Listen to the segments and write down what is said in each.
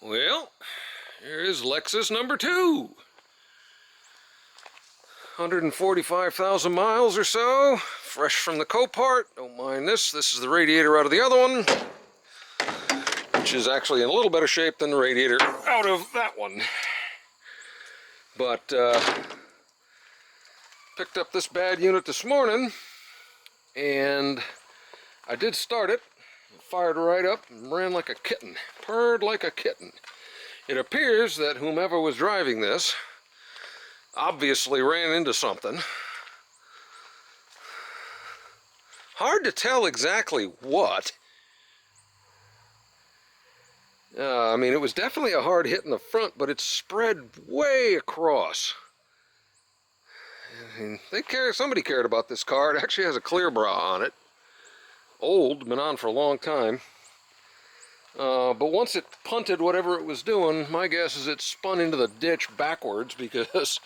Well, here is Lexus number 2. 145,000 miles or so, fresh from the Copart. Don't mind this. This is the radiator out of the other one, which is actually in a little better shape than the radiator out of that one. But picked up this bad unit this morning, and I did start it. Fired right up and ran like a kitten, purred like a kitten. It appears that whomever was driving this obviously ran into something. Hard to tell exactly what. I mean, it was definitely a hard hit in the front, but it spread way across. And somebody cared about this car. It actually has a clear bra on it. Old, been on for a long time. But once it punted whatever it was doing, my guess is it spun into the ditch backwards because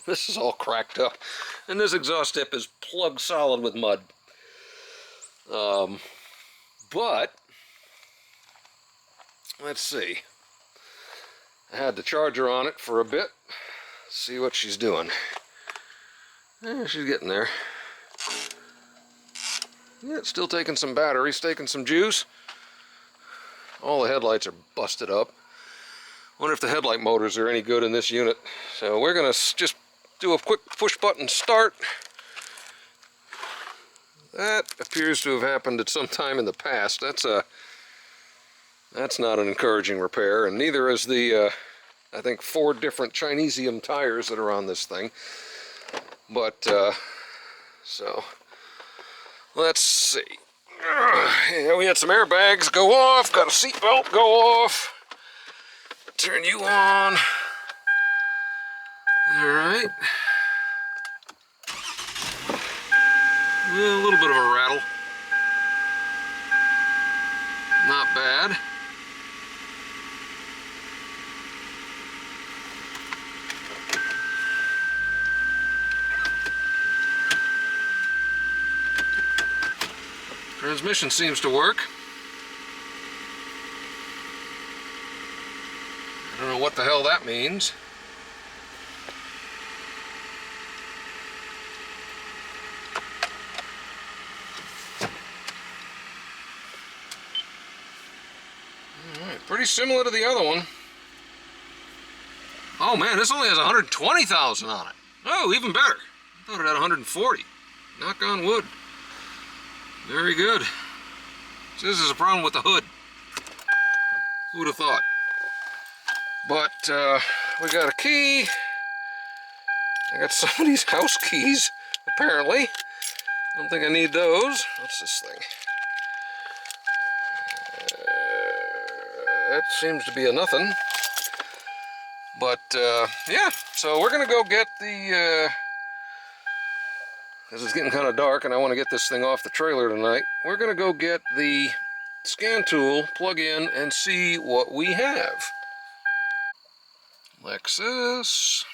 this is all cracked up. And this exhaust tip is plugged solid with mud. But, let's see. I had the charger on it for a bit. See what she's doing. She's getting there. Yeah, it's still taking some batteries, taking some juice. All the headlights are busted up. Wonder if the headlight motors are any good in this unit. So we're gonna just do a quick push button start. That appears to have happened at some time in the past. That's not an encouraging repair, and neither is the I think 4 different Chinesium tires that are on this thing. But so let's see. Yeah, we had some airbags go off, got a seatbelt go off. Turn you on. Alright. A little bit of a rattle. Not bad. Transmission seems to work. I don't know what the hell that means. Alright, pretty similar to the other one. Oh man, this only has 120,000 on it. Oh, even better. I thought it had 140. Knock on wood. Very good. So this is a problem with the hood. Who would have thought? But we got a key. I got somebody's house keys, apparently. I don't think I need those. What's this thing? That seems to be a nothing. But yeah, so we're gonna go get the because it's getting kind of dark and I want to get this thing off the trailer tonight. We're going to go get the scan tool, plug in, and see what we have. Lexus.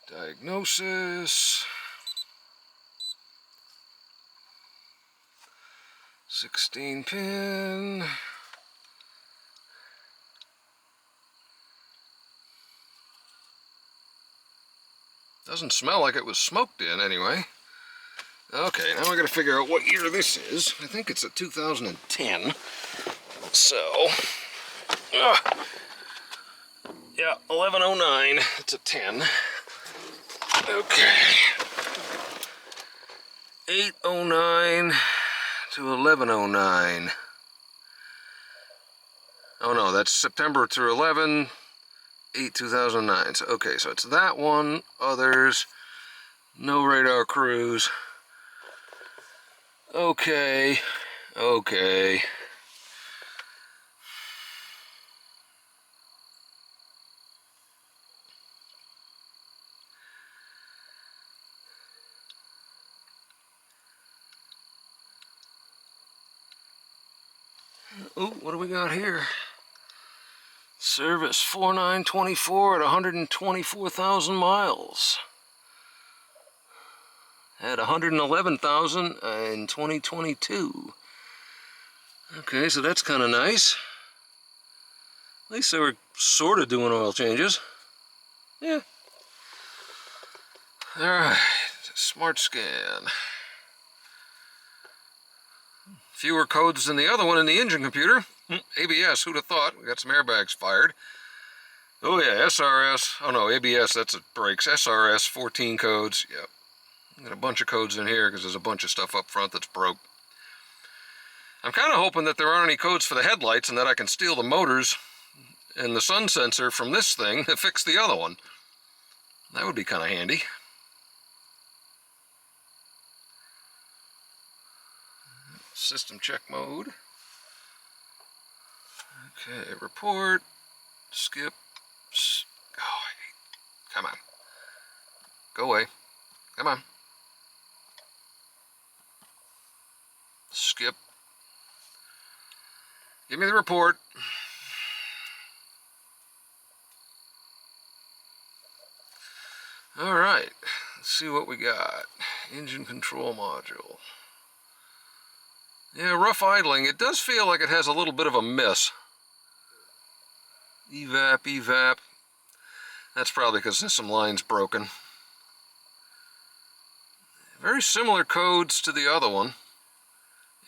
Diagnosis. 16 pin. Doesn't smell like it was smoked in anyway. Okay, now I gotta figure out what year this is. I think it's a 2010. So, yeah, 1109. It's a 10. Okay. 809 to 1109. Oh no, that's September through 11. 8/2009. So, okay, so it's that one. Others. No radar cruise. Okay. Okay. Oh, what do we got here? Service 4924 at 124,000 miles. At 111,000 in 2022. Okay, so that's kind of nice. At least they were sort of doing oil changes. Yeah. Alright, smart scan. Fewer codes than the other one in the engine computer. ABS, who'd have thought? We got some airbags fired. Oh yeah, SRS. Oh no, ABS, that's it, brakes. SRS, 14 codes. Yep. Got a bunch of codes in here because there's a bunch of stuff up front that's broke. I'm kind of hoping that there aren't any codes for the headlights and that I can steal the motors and the sun sensor from this thing to fix the other one. That would be kind of handy. System check mode. Okay, report. Skip. Oh, come on. Go away. Come on. Skip. Give me the report. All right, let's see what we got. Engine control module. Yeah, rough idling. It does feel like it has a little bit of a miss. Evap. That's probably because there's some lines broken. Very similar codes to the other one.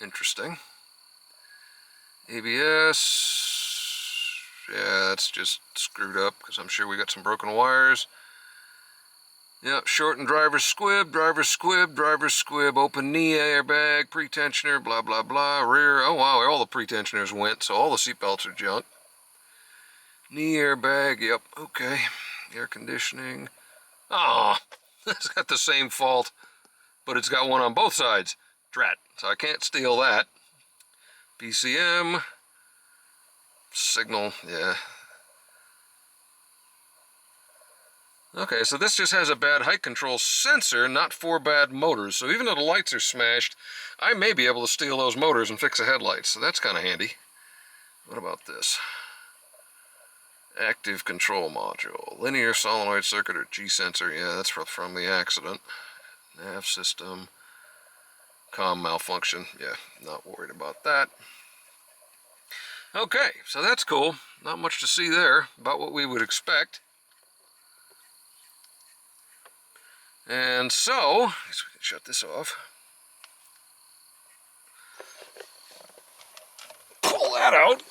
Interesting. ABS. Yeah, that's just screwed up because I'm sure we got some broken wires. Yep, shorten driver's squib, open knee airbag, pretensioner, blah, blah, blah, rear. Oh, wow, all the pretensioners went, so all the seatbelts are junk. Knee airbag, yep, okay. Air conditioning. Oh, it's got the same fault, but it's got one on both sides. Drat, so I can't steal that. PCM. Signal, yeah. Okay, so this just has a bad height control sensor, not 4 bad motors. So even though the lights are smashed, I may be able to steal those motors and fix the headlights. So that's kind of handy. What about this? Active control module. Linear solenoid circuit or G-sensor. Yeah, that's from the accident. Nav system. COM malfunction. Yeah, not worried about that. Okay, so that's cool. Not much to see there. About what we would expect. And so, I guess we can shut this off. Pull that out.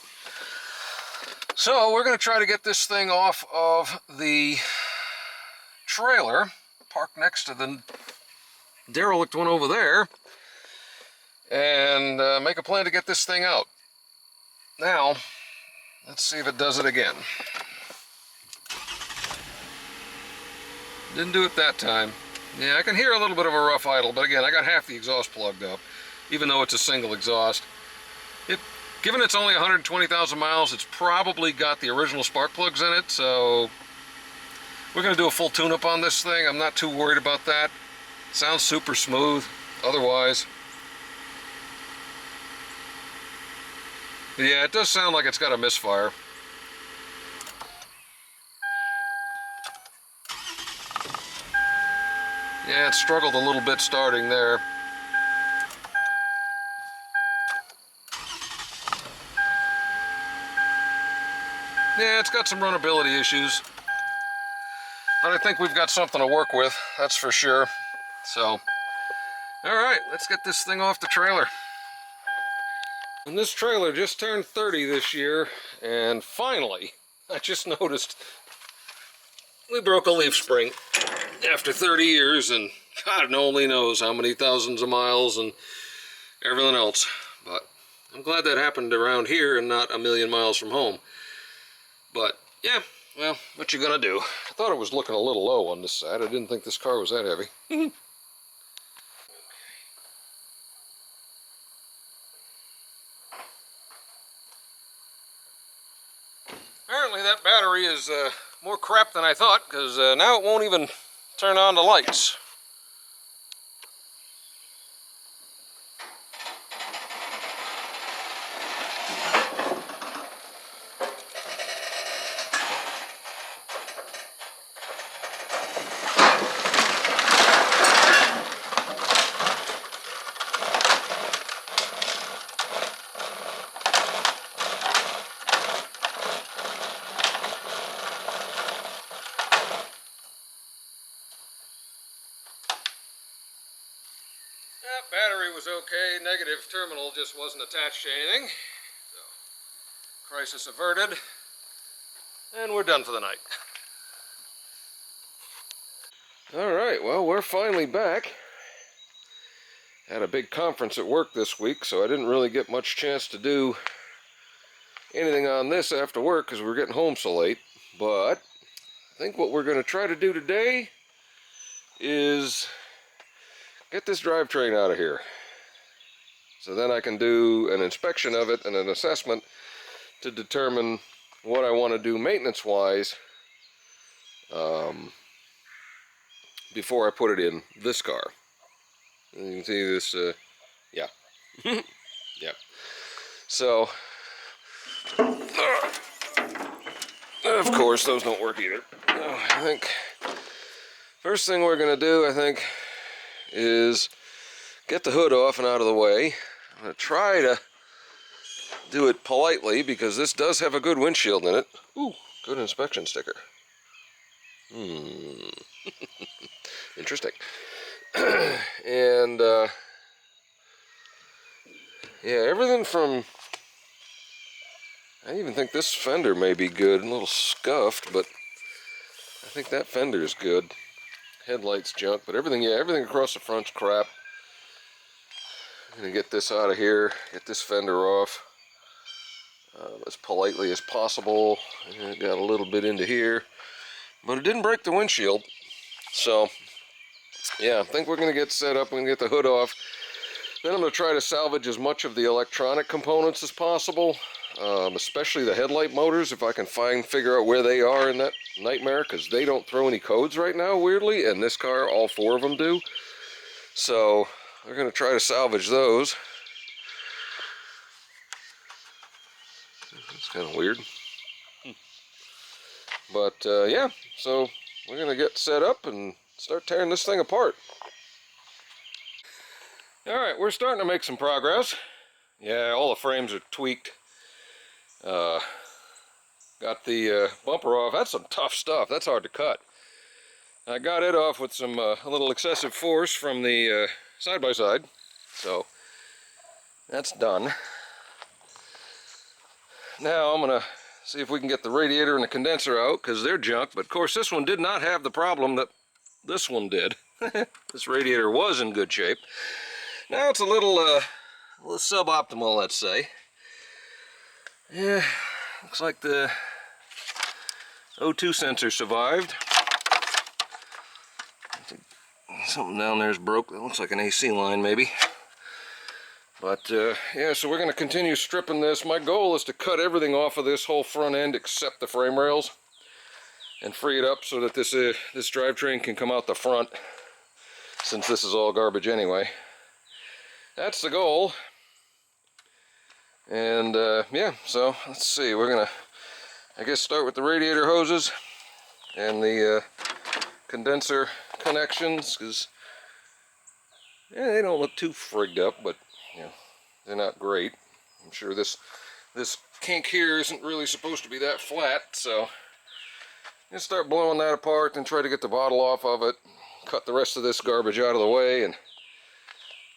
So we're going to try to get this thing off of the trailer, parked next to the derelict one over there, and make a plan to get this thing out. Now, let's see if it does it again. Didn't do it that time. Yeah, I can hear a little bit of a rough idle, but again, I got half the exhaust plugged up, even though it's a single exhaust. Given it's only 120,000 miles, it's probably got the original spark plugs in it, so we're going to do a full tune-up on this thing. I'm not too worried about that. It sounds super smooth, otherwise. But yeah, it does sound like it's got a misfire. Yeah, it struggled a little bit starting there. Yeah, it's got some runnability issues. But I think we've got something to work with, that's for sure. So, alright, let's get this thing off the trailer. And this trailer just turned 30 this year, and finally, I just noticed we broke a leaf spring after 30 years, and God only knows how many thousands of miles and everything else. But I'm glad that happened around here and not a million miles from home. But yeah, well, what you gonna do? I thought it was looking a little low on this side. I didn't think this car was that heavy. Apparently that battery is more crap than I thought, because now it won't even turn on the lights. was okay. Negative terminal just wasn't attached to anything. So, crisis averted. And we're done for the night. Alright, well, we're finally back. Had a big conference at work this week, so I didn't really get much chance to do anything on this after work because we were getting home so late. But I think what we're going to try to do today is get this drivetrain out of here. So then I can do an inspection of it and an assessment to determine what I want to do maintenance-wise before I put it in this car. And you can see this, yeah. Yeah. So, of course, those don't work either. I think first thing we're going to do, I think, is get the hood off and out of the way. I'm going to try to do it politely because this does have a good windshield in it. Ooh, good inspection sticker. Interesting. And, yeah, everything from... I even think this fender may be good, a little scuffed, but I think that fender is good. Headlights junk, but everything, yeah, everything across the front's crap. I'm gonna get this out of here, get this fender off as politely as possible. It got a little bit into here, but it didn't break the windshield. So, yeah, I think we're gonna get set up. We're gonna get the hood off. Then I'm gonna try to salvage as much of the electronic components as possible. Especially the headlight motors, if I can figure out where they are in that nightmare, because they don't throw any codes right now, weirdly, and this car, all 4 of them do. So, we're going to try to salvage those. It's kind of weird. But, yeah, so we're going to get set up and start tearing this thing apart. Alright, we're starting to make some progress. Yeah, all the frames are tweaked. Got the bumper off. That's some tough stuff. That's hard to cut. I got it off with some a little excessive force from the side-by-side. So that's done. Now I'm gonna see if we can get the radiator and the condenser out because they're junk. But of course this one did not have the problem that this one did. This radiator was in good shape. Now it's a little suboptimal, let's say. Yeah, looks like the O2 sensor survived. Something down there is broke. That looks like an AC line, maybe. But, yeah, so we're going to continue stripping this. My goal is to cut everything off of this whole front end except the frame rails and free it up so that this drivetrain can come out the front, since this is all garbage anyway. That's the goal. And yeah, so let's see, we're gonna, I guess, start with the radiator hoses and the condenser connections, because yeah, they don't look too frigged up, but you know, they're not great. I'm sure this kink here isn't really supposed to be that flat, so just start blowing that apart and try to get the bottle off of it, cut the rest of this garbage out of the way, and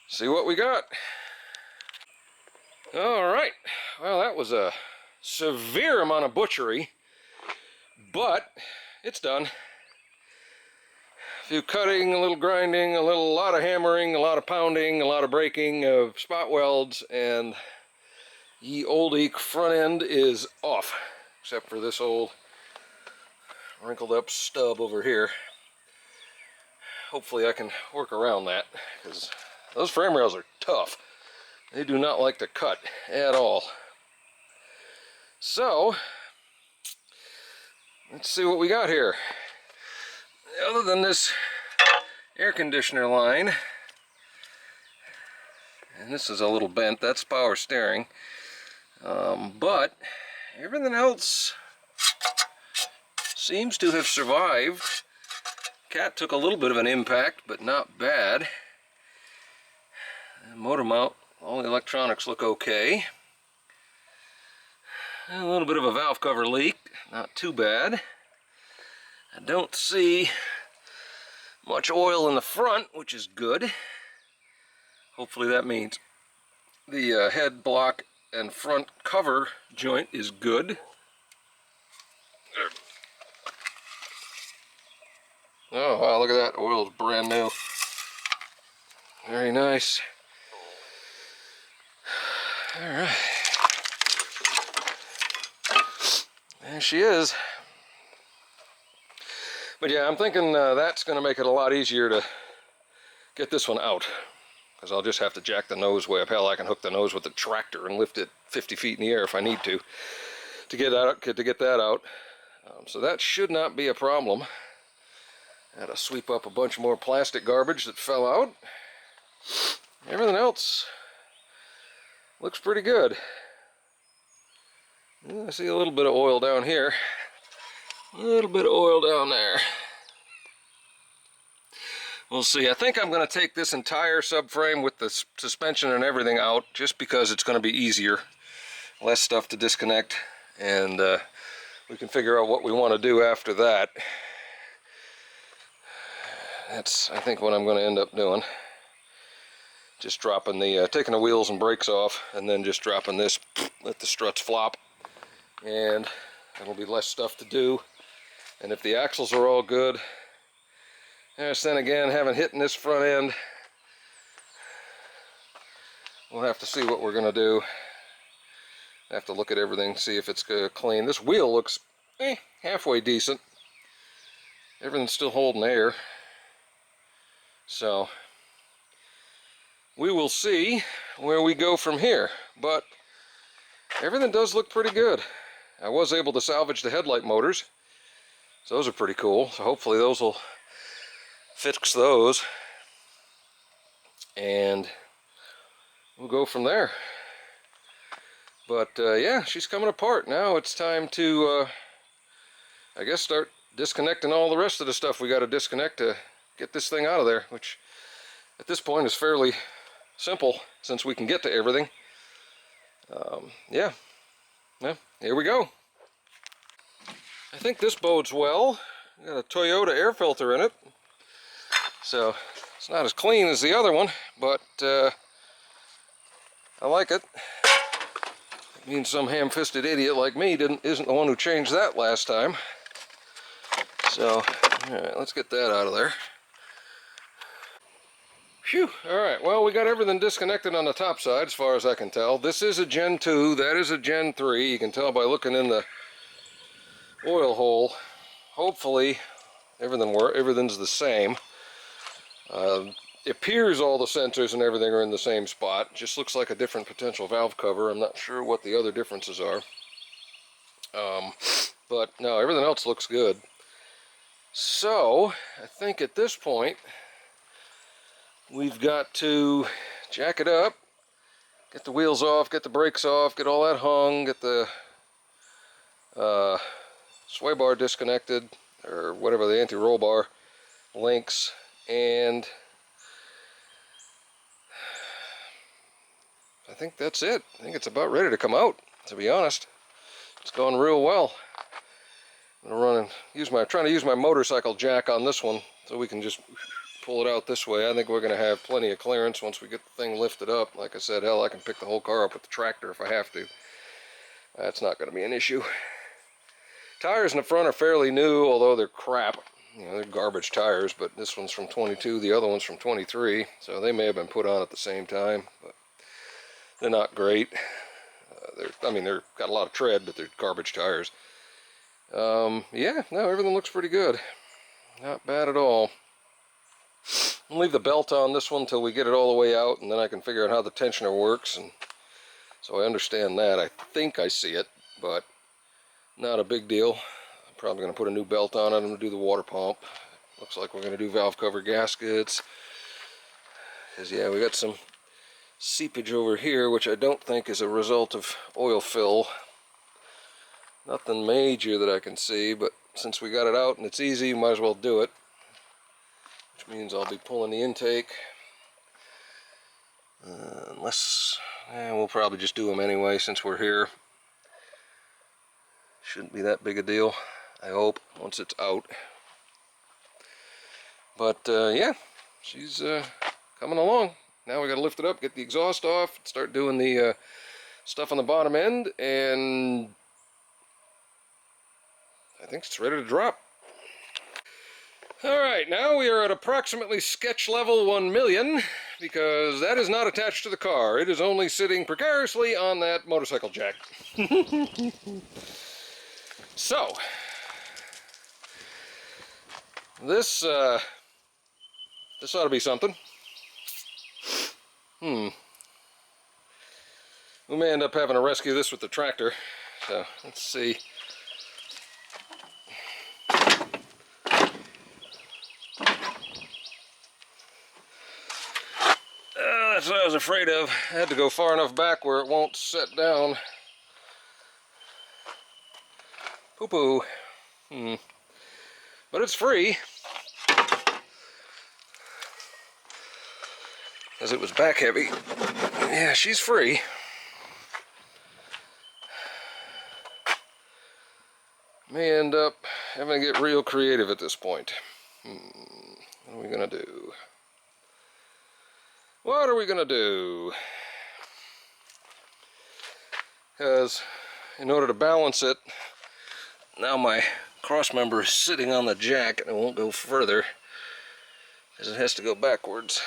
see what we got. Alright, well, that was a severe amount of butchery, but it's done. A few cutting, a little grinding, a lot of hammering, a lot of pounding, a lot of breaking of spot welds, and ye olde front end is off, except for this old wrinkled up stub over here. Hopefully I can work around that, because those frame rails are tough. They do not like to cut at all. So, let's see what we got here. Other than this air conditioner line, and this is a little bent, that's power steering, but everything else seems to have survived. Cat took a little bit of an impact, but not bad. Motor mount, all the electronics look okay. A little bit of a valve cover leak, not too bad. I don't see much oil in the front, which is good. Hopefully that means the head block and front cover joint is good. Oh wow, look at that, oil's brand new. Very nice. Alright. There she is. But yeah, I'm thinking that's going to make it a lot easier to get this one out. Because I'll just have to jack the nose way up. Hell, I can hook the nose with the tractor and lift it 50 feet in the air if I need to get that out. So that should not be a problem. I had to sweep up a bunch more plastic garbage that fell out. Everything else looks pretty good. I see a little bit of oil down here. A little bit of oil down there. We'll see. I think I'm going to take this entire subframe with the suspension and everything out just because it's going to be easier. Less stuff to disconnect, and we can figure out what we want to do after that. That's, I think, what I'm going to end up doing. Just dropping the, taking the wheels and brakes off, and then just dropping this, let the struts flop, and it'll be less stuff to do. And if the axles are all good, yes, then again, haven't hit in this front end, we'll have to see what we're going to do. I have to look at everything, see if it's clean. This wheel looks halfway decent. Everything's still holding air. So we will see where we go from here. But everything does look pretty good. I was able to salvage the headlight motors. So those are pretty cool. So hopefully those will fix those. And we'll go from there. But yeah, she's coming apart. Now it's time to, I guess, start disconnecting all the rest of the stuff we got to disconnect to get this thing out of there, which at this point is fairly simple since we can get to everything. Yeah, here we go. I think this bodes well. Got a Toyota air filter in it, so it's not as clean as the other one, but I like it. It means some ham-fisted idiot like me isn't the one who changed that last time. So, alright, let's get that out of there. Phew, alright, well, we got everything disconnected on the top side as far as I can tell. This is a Gen 2, that is a Gen 3. You can tell by looking in the oil hole. Hopefully, everything's the same. It appears all the sensors and everything are in the same spot. It just looks like a different potential valve cover. I'm not sure what the other differences are. But no, everything else looks good. So, I think at this point, we've got to jack it up, get the wheels off, get the brakes off, get all that hung, get the sway bar disconnected, or whatever, the anti-roll bar links, and I think that's it. I think it's about ready to come out, to be honest. It's going real well. I'm gonna trying to use my motorcycle jack on this one so we can just pull it out this way. I think we're gonna have plenty of clearance once we get the thing lifted up. Like I said, hell, I can pick the whole car up with the tractor if I have to. That's not gonna be an issue. Tires in the front are fairly new, although they're crap. You know, they're garbage tires, but this one's from 22, the other one's from 23, so they may have been put on at the same time, but they're not great. They're got a lot of tread, but they're garbage tires. Yeah, no, everything looks pretty good. Not bad at all. I'll leave the belt on this one until we get it all the way out, and then I can figure out how the tensioner works, and so I understand that. I think I see it, but not a big deal. I'm probably going to put a new belt on it. I'm going to do the water pump. Looks like we're going to do valve cover gaskets. Because, yeah, we got some seepage over here, which I don't think is a result of oil fill. Nothing major that I can see, but since we got it out and it's easy, might as well do it. Which means I'll be pulling the intake. We'll probably just do them anyway since we're here. Shouldn't be that big a deal, I hope, once it's out. But yeah, she's coming along. Now we got to lift it up, get the exhaust off, start doing the stuff on the bottom end, and I think it's ready to drop. Alright, now we are at approximately sketch level 1 million, because that is not attached to the car. It is only sitting precariously on that motorcycle jack. So, this ought to be something. We may end up having to rescue this with the tractor. So, let's see. That's what I was afraid of. I had to go far enough back where it won't set down. Poo-poo. But it's free. Because it was back heavy. Yeah, she's free. May end up having to get real creative at this point. What are we gonna do? What are we gonna do? Because in order to balance it, now my cross member is sitting on the jack and it won't go further because it has to go backwards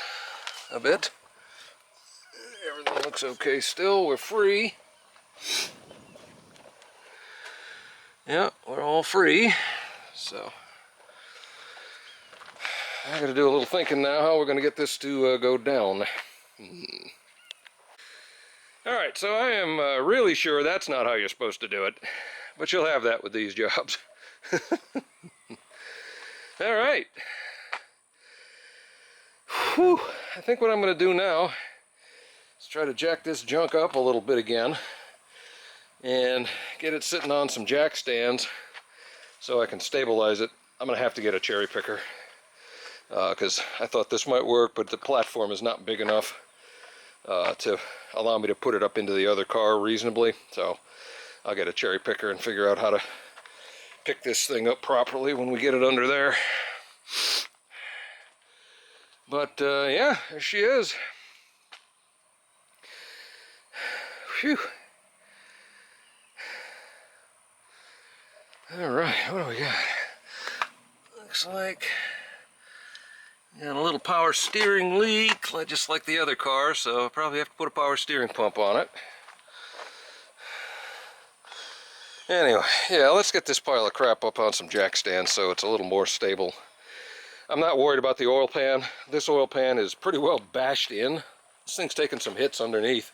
a bit. Everything looks okay still. We're free. Yeah, we're all free. So I gotta do a little thinking now how we're gonna get this to go down. Alright, so I am really sure that's not how you're supposed to do it, but you'll have that with these jobs. Alright. Whew. I think what I'm gonna do now is try to jack this junk up a little bit again and get it sitting on some jack stands so I can stabilize it. I'm gonna have to get a cherry picker. Because I thought this might work, but the platform is not big enough to allow me to put it up into the other car reasonably. So I'll get a cherry picker and figure out how to pick this thing up properly when we get it under there. But yeah, there she is. Phew. Alright, what do we got? Looks like got a little power steering leak, just like the other car, so I'll probably have to put a power steering pump on it. Anyway, yeah, let's get this pile of crap up on some jack stands so it's a little more stable. I'm not worried about the oil pan. This oil pan is pretty well bashed in. This thing's taken some hits underneath.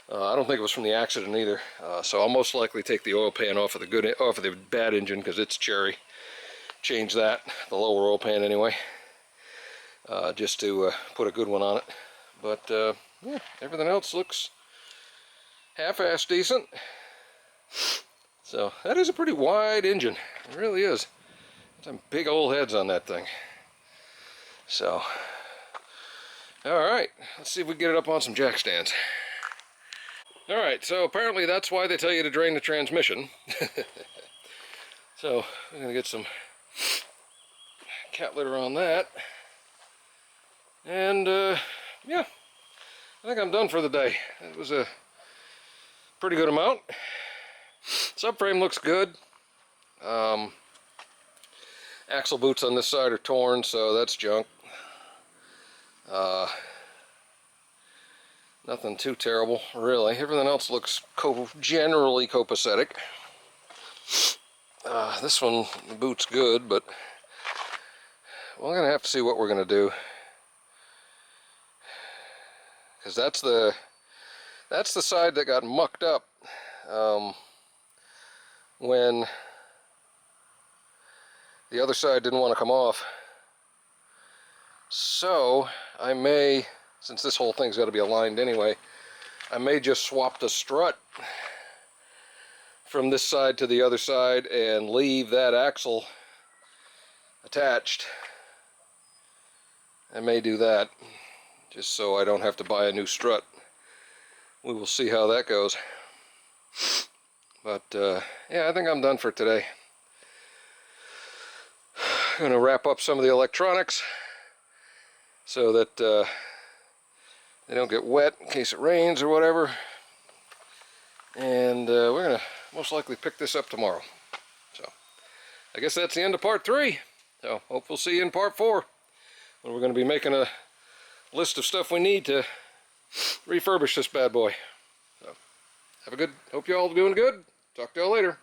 I don't think it was from the accident either, so I'll most likely take the oil pan off of the bad engine because it's cherry. Change that, the lower oil pan anyway. Just to put a good one on it. But yeah, everything else looks half-assed decent. So that is a pretty wide engine. It really is. Some big old heads on that thing. So, alright, let's see if we can get it up on some jack stands. Alright, so apparently that's why they tell you to drain the transmission. So, I'm going to get some cat litter on that. And yeah, I think I'm done for the day. It was a pretty good amount. Subframe looks good. Axle boots on this side are torn, so that's junk. Nothing too terrible, really. Everything else looks generally copacetic. This one, the boot's good, but we're going to have to see what we're going to do. Because that's the side that got mucked up when the other side didn't want to come off. So I may, since this whole thing's got to be aligned anyway, I may just swap the strut from this side to the other side and leave that axle attached. I may do that, just so I don't have to buy a new strut. We will see how that goes. But yeah, I think I'm done for today. I'm going to wrap up some of the electronics so that they don't get wet in case it rains or whatever. And we're gonna most likely pick this up tomorrow. So I guess that's the end of part 3. So hope we'll see you in part 4, when we're gonna be making a list of stuff we need to refurbish this bad boy. So have a good, hope you all are doing good. Talk to y'all later.